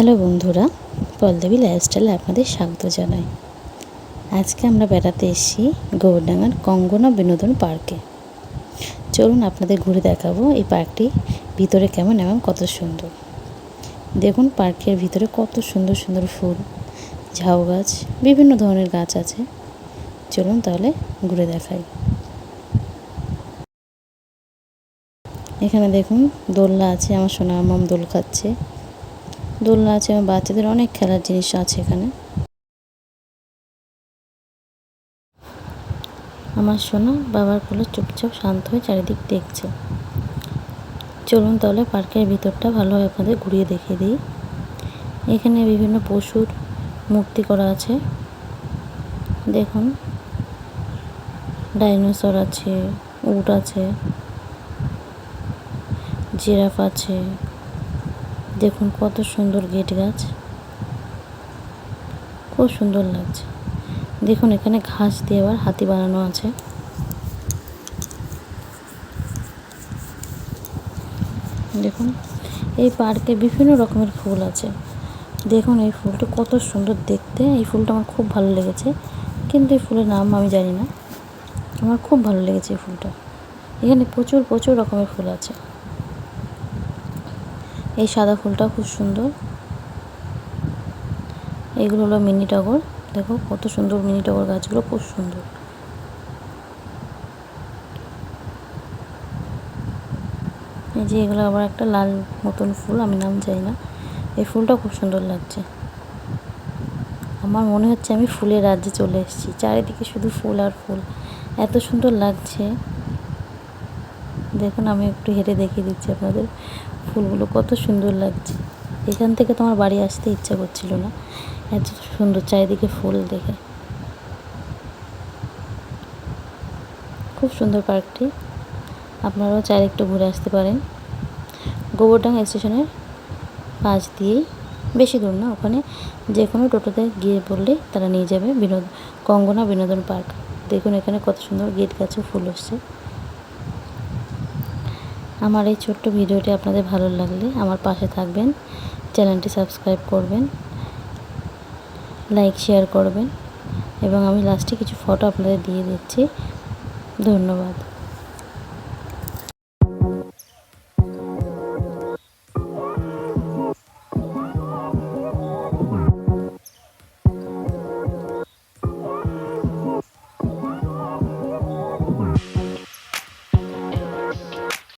Hello বন্ধুরা, পলদেবী লাইফস্টাইলে আপনাদের স্বাগত জানাই। আজকে আমরা বেড়াতে এসেছি গোবরডাঙ্গার কঙ্গনা বিনোদন পার্কে। চলুন আপনাদের ঘুরে দেখাবো এই পার্কটি ভিতরে কেমন এবং কত সুন্দর। দেখুন পার্কের ভিতরে কত সুন্দর সুন্দর ফুল, ঝাউ গাছ, বিভিন্ন ধরনের গাছ আছে। চলুন তাহলে ঘুরে দেখাই। এখানে দেখুন দোলনা আছে, আমার সোনা মাম দোল খাচ্ছে। দোলনা আছে এবং বাচ্চাদের অনেক খেলার জিনিস আছে এখানে। আমার সোনা বাবার কোলে চুপচাপ শান্ত হয়ে চারিদিক দেখছে। চলুন তাহলে পার্কের ভিতরটা ভালোভাবে আপনাদের ঘুরিয়ে দেখিয়ে দিই। এখানে বিভিন্ন পশুর মূর্তি করা আছে। দেখুন ডাইনোসর আছে, উট আছে, জিরাফ আছে। দেখুন কত সুন্দর গেট গাছ, খুব সুন্দর লাগছে। দেখুন এখানে ঘাস দিয়ে আবার হাতি বানানো আছে। দেখুন এই পার্কে বিভিন্ন রকমের ফুল আছে। দেখুন এই ফুলটা কত সুন্দর দেখতে। এই ফুলটা আমার খুব ভালো লেগেছে, কিন্তু এই ফুলের নাম আমি জানি না। আমার খুব ভালো লেগেছে এই ফুলটা। এখানে প্রচুর প্রচুর রকমের ফুল আছে। এই সাদা ফুলটা খুব সুন্দর। এইগুলো হলো মিনি টগর। দেখো কত সুন্দর মিনি টগর গাছগুলো, খুব সুন্দর। এই যে এগুলো আবার একটা লাল মতন ফুল, আমি নাম জানি না। এই ফুলটা খুব সুন্দর লাগছে। আমার মনে হচ্ছে আমি ফুলের রাজ্যে চলে এসেছি। চারিদিকে শুধু ফুল আর ফুল, এত সুন্দর লাগছে। দেখুন আমি একটু হেঁটে দেখিয়ে দিচ্ছি আপনাদের, ফুলগুলো কত সুন্দর লাগছে। এখান থেকে তো আমার বাড়ি আসতে ইচ্ছা করছিল না, এত সুন্দর চারিদিকে ফুল দেখে। খুব সুন্দর পার্কটি, আপনারাও চাইলে একটু ঘুরে আসতে পারেন। গোবরডাঙ্গা স্টেশনের পাশ দিয়েই, বেশি দূর না, ওখানে যে কোনো টোটোতে গিয়ে বললেই তারা নিয়ে যাবে কঙ্গনা বিনোদন পার্ক। দেখুন এখানে কত সুন্দর গেট গাছে ফুল আসছে। আমার এই ছোট্ট ভিডিওটি আপনাদের ভালো লাগলে আমার পাশে থাকবেন, চ্যানেলটি সাবস্ক্রাইব করবেন, লাইক শেয়ার করবেন, এবং আমি লাস্টে কিছু ফটো আপনাদের দিয়ে দিচ্ছি। ধন্যবাদ।